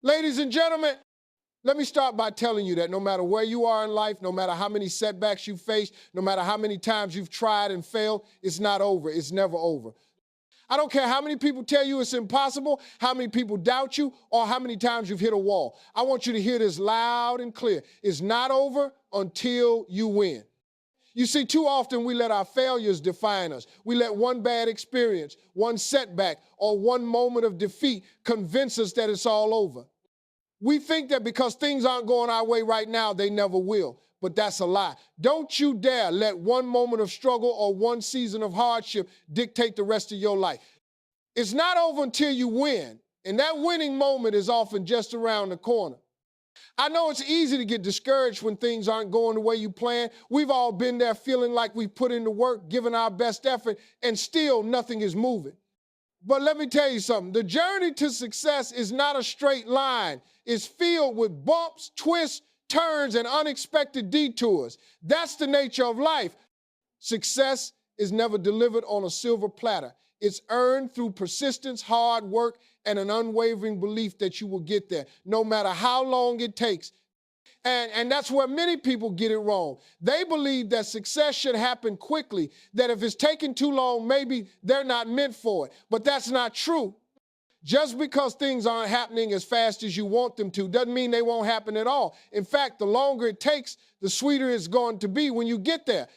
Ladies and gentlemen, let me start by telling you that no matter where you are in life, no matter how many setbacks you face, no matter how many times you've tried and failed, it's not over. It's never over. I don't care how many people tell you it's impossible, how many people doubt you, or how many times you've hit a wall. I want you to hear this loud and clear. It's not over until you win. You see, too often we let our failures define us. We let one bad experience, one setback, or one moment of defeat convince us that it's all over. We think that because things aren't going our way right now, they never will. But that's a lie. Don't you dare let one moment of struggle or one season of hardship dictate the rest of your life. It's not over until you win, and that winning moment is often just around the corner. I know it's easy to get discouraged when things aren't going the way you plan. We've all been there feeling like we've put in the work, given our best effort, and still nothing is moving. But let me tell you something. The journey to success is not a straight line. It's filled with bumps, twists, turns, and unexpected detours. That's the nature of life. Success is never delivered on a silver platter. It's earned through persistence, hard work, and an unwavering belief that you will get there, no matter how long it takes. And that's where many people get it wrong. They believe that success should happen quickly, that if it's taking too long, maybe they're not meant for it. But that's not true. Just because things aren't happening as fast as you want them to doesn't mean they won't happen at all. In fact, the longer it takes, the sweeter it's going to be when you get there.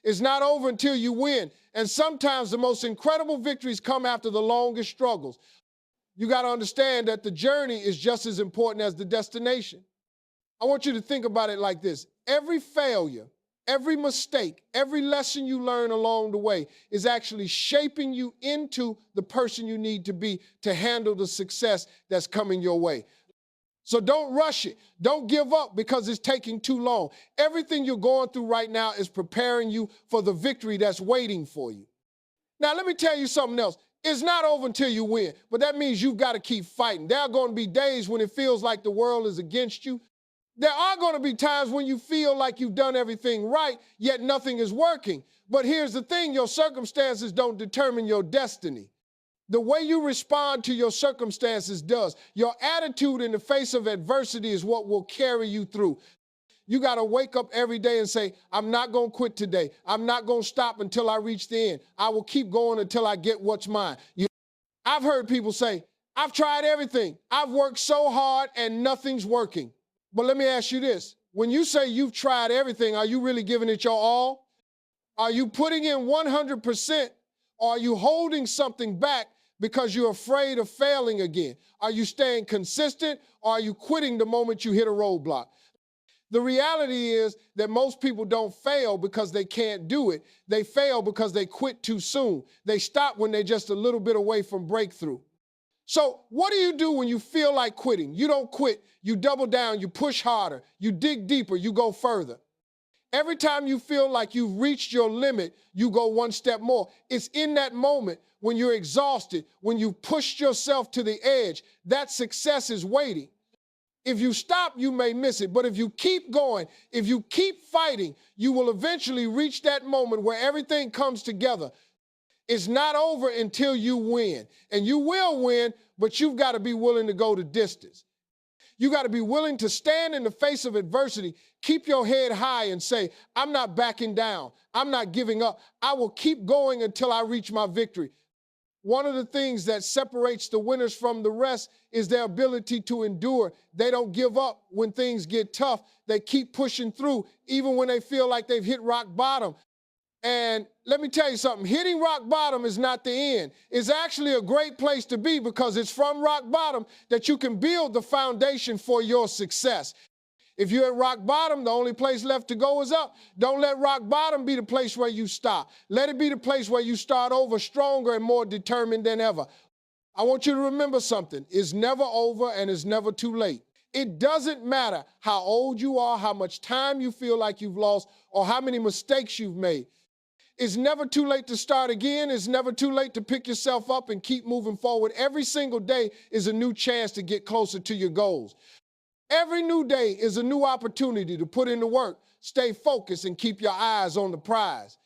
It's not over until you win. And sometimes the most incredible victories come after the longest struggles. You got to understand that the journey is just as important as the destination. I want you to think about it like this. Every failure, every mistake, every lesson you learn along the way is actually shaping you into the person you need to be to handle the success that's coming your way. So don't rush it. Don't give up because it's taking too long. Everything you're going through right now is preparing you for the victory that's waiting for you. Now, let me tell you something else. It's not over until you win, but that means you've got to keep fighting. There are going to be days when it feels like the world is against you. There are going to be times when you feel like you've done everything right, yet nothing is working. But here's the thing, your circumstances don't determine your destiny. The way you respond to your circumstances does. Your attitude in the face of adversity is what will carry you through. You got to wake up every day and say, I'm not going to quit today. I'm not going to stop until I reach the end. I will keep going until I get what's mine. I've heard people say, I've tried everything. I've worked so hard and nothing's working. But let me ask you this. When you say you've tried everything, are you really giving it your all? Are you putting in 100%? Or are you holding something back because you're afraid of failing again? Are you staying consistent or are you quitting the moment you hit a roadblock? The reality is that most people don't fail because they can't do it. They fail because they quit too soon. They stop when they're just a little bit away from breakthrough. So what do you do when you feel like quitting? You don't quit. You double down. You push harder. You dig deeper. You go further. Every time you feel like you've reached your limit, you go one step more. It's in that moment when you're exhausted, when you've pushed yourself to the edge, that success is waiting. If you stop, you may miss it. But if you keep going, if you keep fighting, you will eventually reach that moment where everything comes together. It's not over until you win. And you will win, but you've got to be willing to go the distance. You got to be willing to stand in the face of adversity, keep your head high and say, I'm not backing down. I'm not giving up. I will keep going until I reach my victory. One of the things that separates the winners from the rest is their ability to endure. They don't give up when things get tough. They keep pushing through, even when they feel like they've hit rock bottom. And let me tell you something, hitting rock bottom is not the end. It's actually a great place to be because it's from rock bottom that you can build the foundation for your success. If you're at rock bottom, the only place left to go is up. Don't let rock bottom be the place where you stop. Let it be the place where you start over stronger and more determined than ever. I want you to remember something. It's never over and it's never too late. It doesn't matter how old you are, how much time you feel like you've lost, or how many mistakes you've made. It's never too late to start again. It's never too late to pick yourself up and keep moving forward. Every single day is a new chance to get closer to your goals. Every new day is a new opportunity to put in the work, stay focused, and keep your eyes on the prize.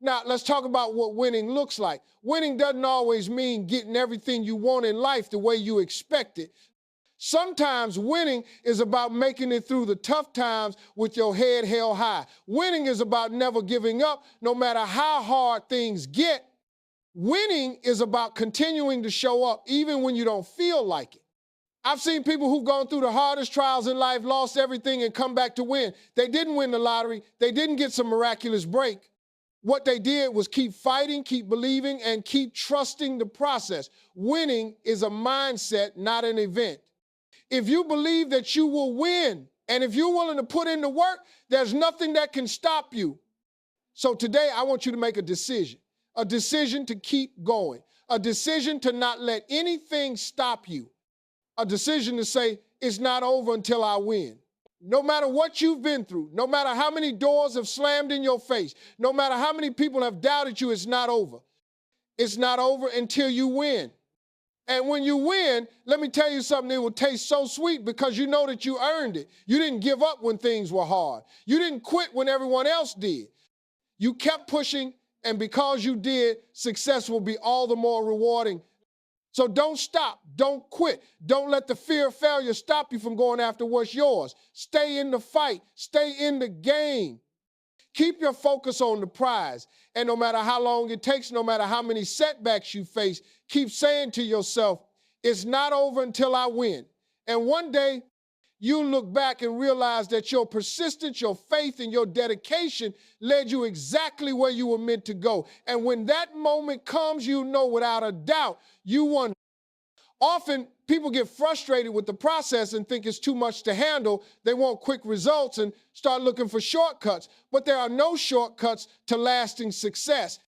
Now, let's talk about what winning looks like. Winning doesn't always mean getting everything you want in life the way you expect it. Sometimes winning is about making it through the tough times with your head held high. Winning is about never giving up, no matter how hard things get. Winning is about continuing to show up even when you don't feel like it. I've seen people who've gone through the hardest trials in life, lost everything, and come back to win. They didn't win the lottery. They didn't get some miraculous break. What they did was keep fighting, keep believing, and keep trusting the process. Winning is a mindset, not an event. If you believe that you will win, and if you're willing to put in the work, there's nothing that can stop you. So today, I want you to make a decision to keep going, a decision to not let anything stop you, a decision to say, it's not over until I win. No matter what you've been through, no matter how many doors have slammed in your face, no matter how many people have doubted you, it's not over. It's not over until you win. And when you win, let me tell you something, it will taste so sweet because you know that you earned it. You didn't give up when things were hard. You didn't quit when everyone else did. You kept pushing, and because you did, success will be all the more rewarding. So don't stop, don't quit. Don't let the fear of failure stop you from going after what's yours. Stay in the fight, stay in the game. Keep your focus on the prize. And no matter how long it takes, no matter how many setbacks you face, keep saying to yourself, it's not over until I win. And one day, you'll look back and realize that your persistence, your faith, and your dedication led you exactly where you were meant to go. And when that moment comes, you know without a doubt you won. Often, people get frustrated with the process and think it's too much to handle. They want quick results and start looking for shortcuts. But there are no shortcuts to lasting success.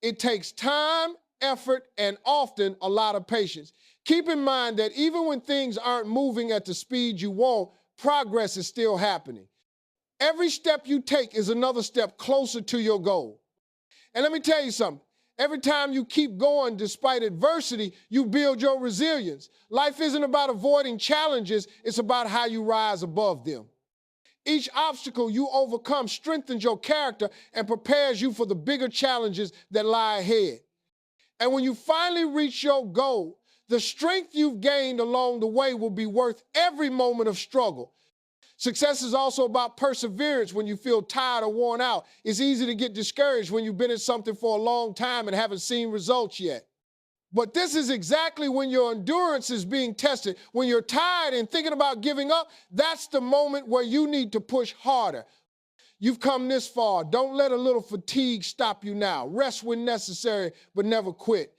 It takes time, effort, and often a lot of patience. Keep in mind that even when things aren't moving at the speed you want, progress is still happening. Every step you take is another step closer to your goal. And let me tell you something. Every time you keep going despite adversity, you build your resilience. Life isn't about avoiding challenges, it's about how you rise above them. Each obstacle you overcome strengthens your character and prepares you for the bigger challenges that lie ahead. And when you finally reach your goal, the strength you've gained along the way will be worth every moment of struggle. Success is also about perseverance when you feel tired or worn out. It's easy to get discouraged when you've been at something for a long time and haven't seen results yet. But this is exactly when your endurance is being tested. When you're tired and thinking about giving up, that's the moment where you need to push harder. You've come this far. Don't let a little fatigue stop you now. Rest when necessary, but never quit.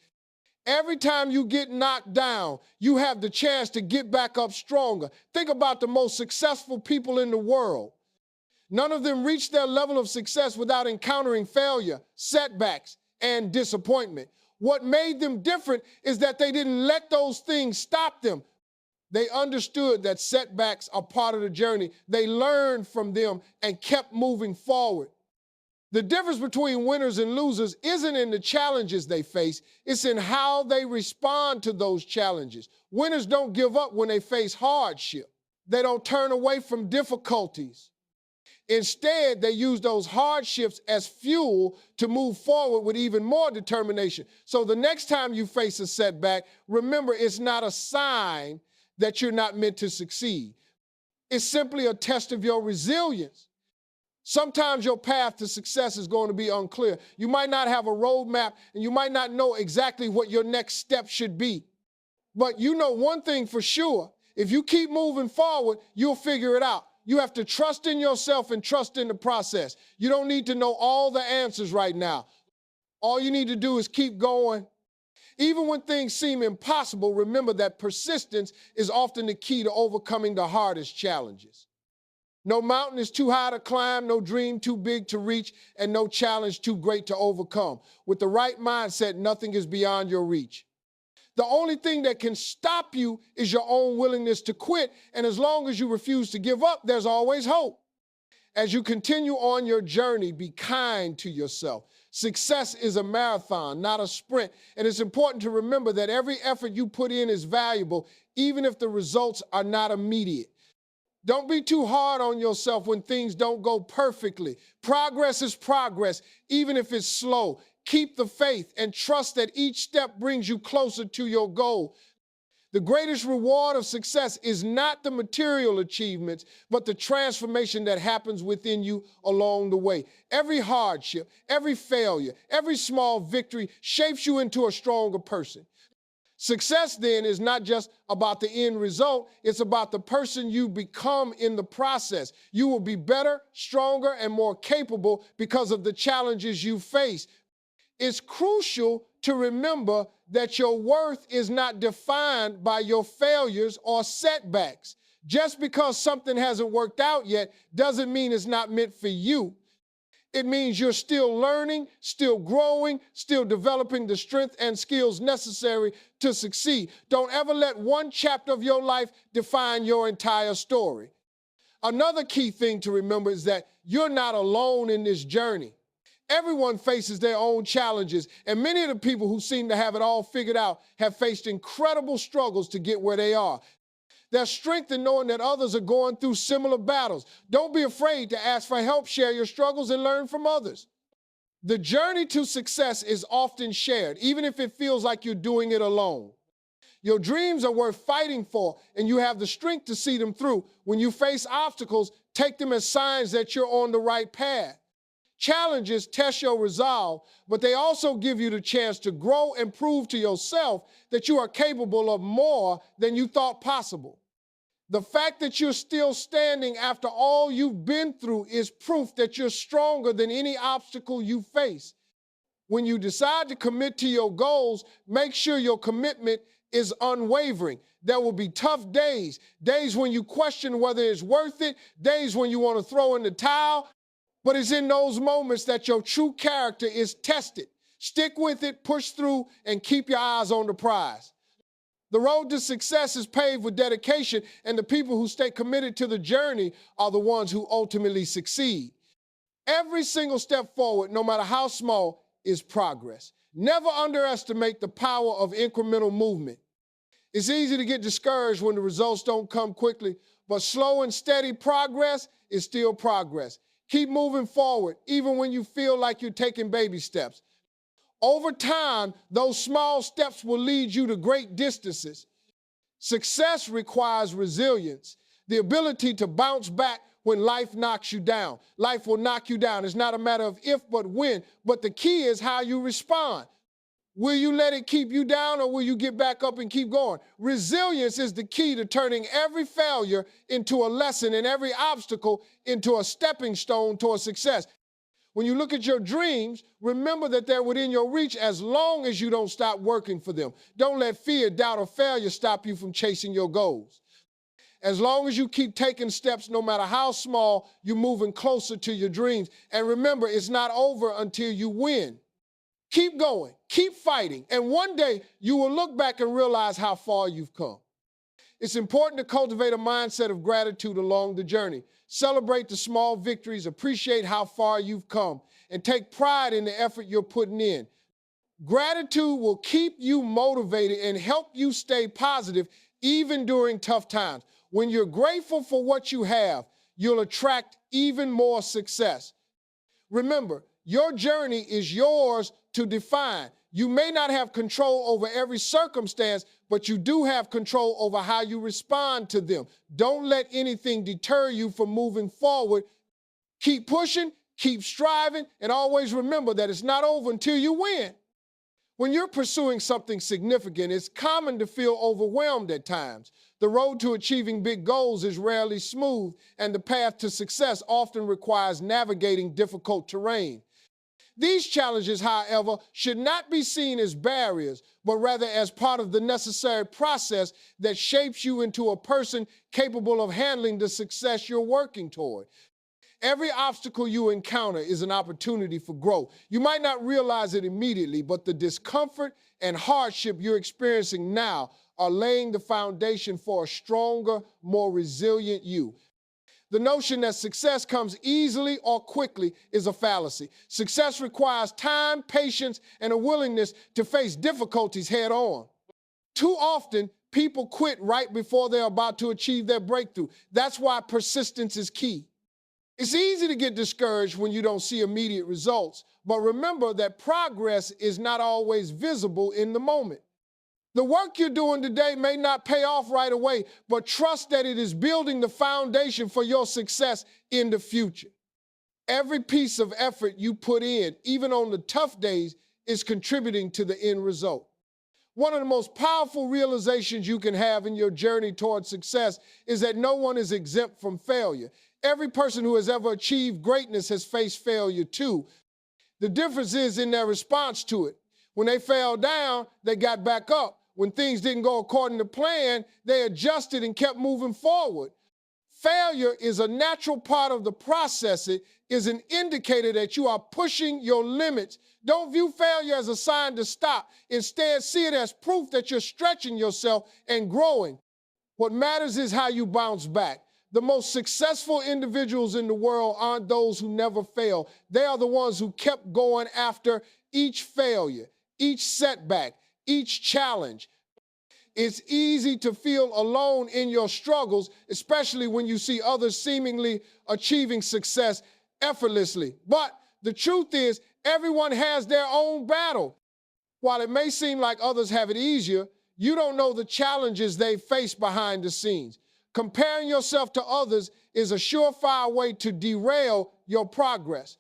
Every time you get knocked down, you have the chance to get back up stronger. Think about the most successful people in the world. None of them reached their level of success without encountering failure, setbacks, and disappointment. What made them different is that they didn't let those things stop them. They understood that setbacks are part of the journey. They learned from them and kept moving forward. The difference between winners and losers isn't in the challenges they face, it's in how they respond to those challenges. Winners don't give up when they face hardship. They don't turn away from difficulties. Instead, they use those hardships as fuel to move forward with even more determination. So the next time you face a setback, remember it's not a sign that you're not meant to succeed. It's simply a test of your resilience. Sometimes your path to success is going to be unclear. You might not have a roadmap and you might not know exactly what your next step should be. But you know one thing for sure, if you keep moving forward, you'll figure it out. You have to trust in yourself and trust in the process. You don't need to know all the answers right now. All you need to do is keep going. Even when things seem impossible, remember that persistence is often the key to overcoming the hardest challenges. No mountain is too high to climb, no dream too big to reach, and no challenge too great to overcome. With the right mindset, nothing is beyond your reach. The only thing that can stop you is your own willingness to quit, and as long as you refuse to give up, there's always hope. As you continue on your journey, be kind to yourself. Success is a marathon, not a sprint, and it's important to remember that every effort you put in is valuable, even if the results are not immediate. Don't be too hard on yourself when things don't go perfectly. Progress is progress, even if it's slow. Keep the faith and trust that each step brings you closer to your goal. The greatest reward of success is not the material achievements, but the transformation that happens within you along the way. Every hardship, every failure, every small victory shapes you into a stronger person. Success then is not just about the end result, it's about the person you become in the process. You will be better, stronger, and more capable because of the challenges you face. It's crucial to remember that your worth is not defined by your failures or setbacks. Just because something hasn't worked out yet doesn't mean it's not meant for you. It means you're still learning, still growing, still developing the strength and skills necessary to succeed. Don't ever let one chapter of your life define your entire story. Another key thing to remember is that you're not alone in this journey. Everyone faces their own challenges, and many of the people who seem to have it all figured out have faced incredible struggles to get where they are. There's strength in knowing that others are going through similar battles. Don't be afraid to ask for help, share your struggles, and learn from others. The journey to success is often shared, even if it feels like you're doing it alone. Your dreams are worth fighting for, and you have the strength to see them through. When you face obstacles, take them as signs that you're on the right path. Challenges test your resolve, but they also give you the chance to grow and prove to yourself that you are capable of more than you thought possible. The fact that you're still standing after all you've been through is proof that you're stronger than any obstacle you face. When you decide to commit to your goals, make sure your commitment is unwavering. There will be tough days, days when you question whether it's worth it, days when you want to throw in the towel, but it's in those moments that your true character is tested. Stick with it, push through, and keep your eyes on the prize. The road to success is paved with dedication, and the people who stay committed to the journey are the ones who ultimately succeed. Every single step forward, no matter how small, is progress. Never underestimate the power of incremental movement. It's easy to get discouraged when the results don't come quickly, but slow and steady progress is still progress. Keep moving forward, even when you feel like you're taking baby steps. Over time, those small steps will lead you to great distances. Success requires resilience, the ability to bounce back when life knocks you down. Life will knock you down. It's not a matter of if, but when. But the key is how you respond. Will you let it keep you down, or will you get back up and keep going? Resilience is the key to turning every failure into a lesson and every obstacle into a stepping stone toward success. When you look at your dreams, remember that they're within your reach as long as you don't stop working for them. Don't let fear, doubt, or failure stop you from chasing your goals. As long as you keep taking steps, no matter how small, you're moving closer to your dreams. And remember, it's not over until you win. Keep going, keep fighting, and one day you will look back and realize how far you've come. It's important to cultivate a mindset of gratitude along the journey. Celebrate the small victories, appreciate how far you've come, and take pride in the effort you're putting in. Gratitude will keep you motivated and help you stay positive even during tough times. When you're grateful for what you have, you'll attract even more success. Remember, your journey is yours to define. You may not have control over every circumstance, but you do have control over how you respond to them. Don't let anything deter you from moving forward. Keep pushing, keep striving, and always remember that it's not over until you win. When you're pursuing something significant, it's common to feel overwhelmed at times. The road to achieving big goals is rarely smooth, and the path to success often requires navigating difficult terrain. These challenges, however, should not be seen as barriers, but rather as part of the necessary process that shapes you into a person capable of handling the success you're working toward. Every obstacle you encounter is an opportunity for growth. You might not realize it immediately, but the discomfort and hardship you're experiencing now are laying the foundation for a stronger, more resilient you. The notion that success comes easily or quickly is a fallacy. Success requires time, patience, and a willingness to face difficulties head on. Too often, people quit right before they're about to achieve their breakthrough. That's why persistence is key. It's easy to get discouraged when you don't see immediate results, but remember that progress is not always visible in the moment. The work you're doing today may not pay off right away, but trust that it is building the foundation for your success in the future. Every piece of effort you put in, even on the tough days, is contributing to the end result. One of the most powerful realizations you can have in your journey towards success is that no one is exempt from failure. Every person who has ever achieved greatness has faced failure too. The difference is in their response to it. When they fell down, they got back up. When things didn't go according to plan, they adjusted and kept moving forward. Failure is a natural part of the process. It is an indicator that you are pushing your limits. Don't view failure as a sign to stop. Instead, see it as proof that you're stretching yourself and growing. What matters is how you bounce back. The most successful individuals in the world aren't those who never fail. They are the ones who kept going after each failure, each setback, each challenge. It's easy to feel alone in your struggles, especially when you see others seemingly achieving success effortlessly. But the truth is, everyone has their own battle. While it may seem like others have it easier, you don't know the challenges they face behind the scenes. Comparing yourself to others is a surefire way to derail your progress.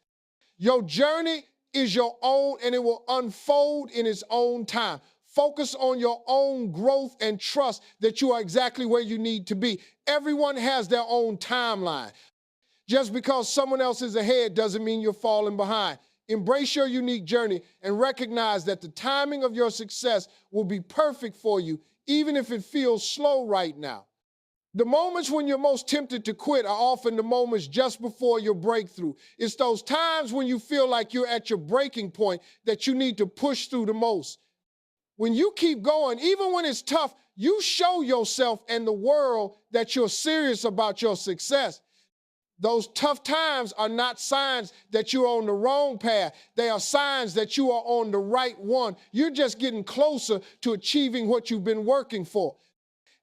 Your journey is your own, and it will unfold in its own time. Focus on your own growth and trust that you are exactly where you need to be. Everyone has their own timeline. Just because someone else is ahead doesn't mean you're falling behind. Embrace your unique journey and recognize that the timing of your success will be perfect for you, even if it feels slow right now. The moments when you're most tempted to quit are often the moments just before your breakthrough. It's those times when you feel like you're at your breaking point that you need to push through the most. When you keep going, even when it's tough, you show yourself and the world that you're serious about your success. Those tough times are not signs that you're on the wrong path. They are signs that you are on the right one. You're just getting closer to achieving what you've been working for.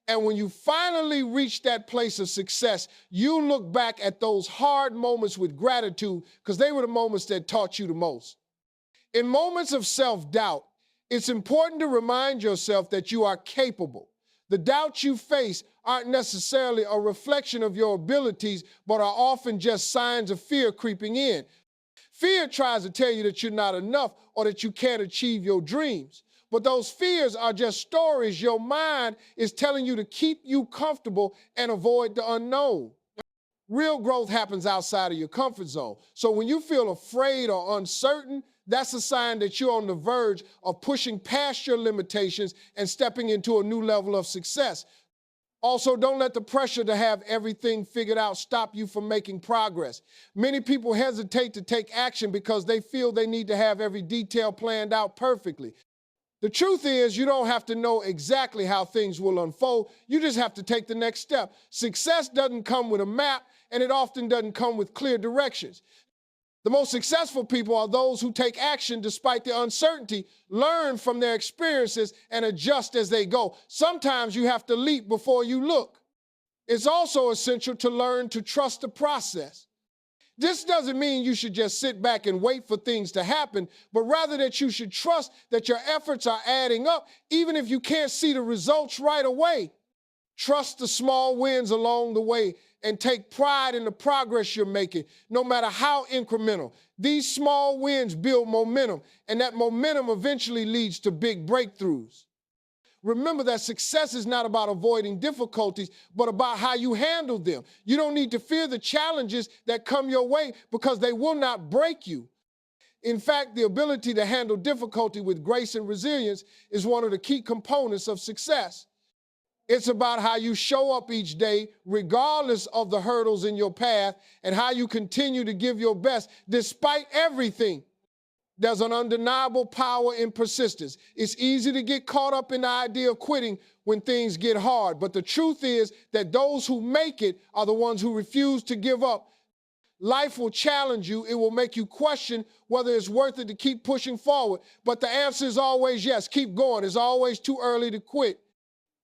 And when you finally reach that place of success, you look back at those hard moments with gratitude because they were the moments that taught you the most. In moments of self-doubt, it's important to remind yourself that you are capable. The doubts you face aren't necessarily a reflection of your abilities, but are often just signs of fear creeping in. Fear tries to tell you that you're not enough or that you can't achieve your dreams. But those fears are just stories your mind is telling you to keep you comfortable and avoid the unknown. Real growth happens outside of your comfort zone. So when you feel afraid or uncertain, that's a sign that you're on the verge of pushing past your limitations and stepping into a new level of success. Also, don't let the pressure to have everything figured out stop you from making progress. Many people hesitate to take action because they feel they need to have every detail planned out perfectly. The truth is, you don't have to know exactly how things will unfold. You just have to take the next step. Success doesn't come with a map, and it often doesn't come with clear directions. The most successful people are those who take action despite the uncertainty, learn from their experiences, and adjust as they go. Sometimes you have to leap before you look. It's also essential to learn to trust the process. This doesn't mean you should just sit back and wait for things to happen, but rather that you should trust that your efforts are adding up, even if you can't see the results right away. Trust the small wins along the way and take pride in the progress you're making, no matter how incremental. These small wins build momentum, and that momentum eventually leads to big breakthroughs. Remember that success is not about avoiding difficulties, but about how you handle them. You don't need to fear the challenges that come your way because they will not break you. In fact, the ability to handle difficulty with grace and resilience is one of the key components of success. It's about how you show up each day, regardless of the hurdles in your path, and how you continue to give your best despite everything. There's an undeniable power in persistence. It's easy to get caught up in the idea of quitting when things get hard, but the truth is that those who make it are the ones who refuse to give up. Life will challenge you. It will make you question whether it's worth it to keep pushing forward, but the answer is always yes. Keep going. It's always too early to quit.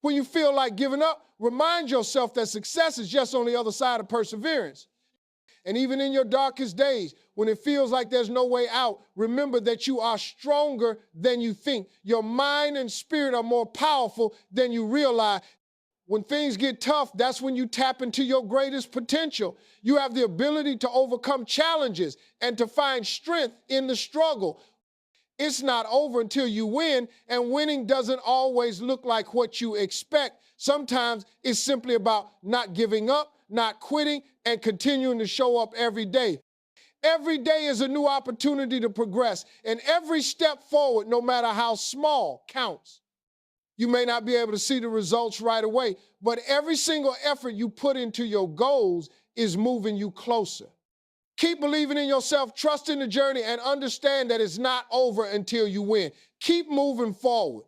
When you feel like giving up, remind yourself that success is just on the other side of perseverance. And even in your darkest days, when it feels like there's no way out, remember that you are stronger than you think. Your mind and spirit are more powerful than you realize. When things get tough, that's when you tap into your greatest potential. You have the ability to overcome challenges and to find strength in the struggle. It's not over until you win, and winning doesn't always look like what you expect. Sometimes it's simply about not giving up, not quitting, and continuing to show up every day. Every day is a new opportunity to progress, and every step forward, no matter how small, counts. You may not be able to see the results right away, but every single effort you put into your goals is moving you closer. Keep believing in yourself, trust in the journey, and understand that it's not over until you win. Keep moving forward.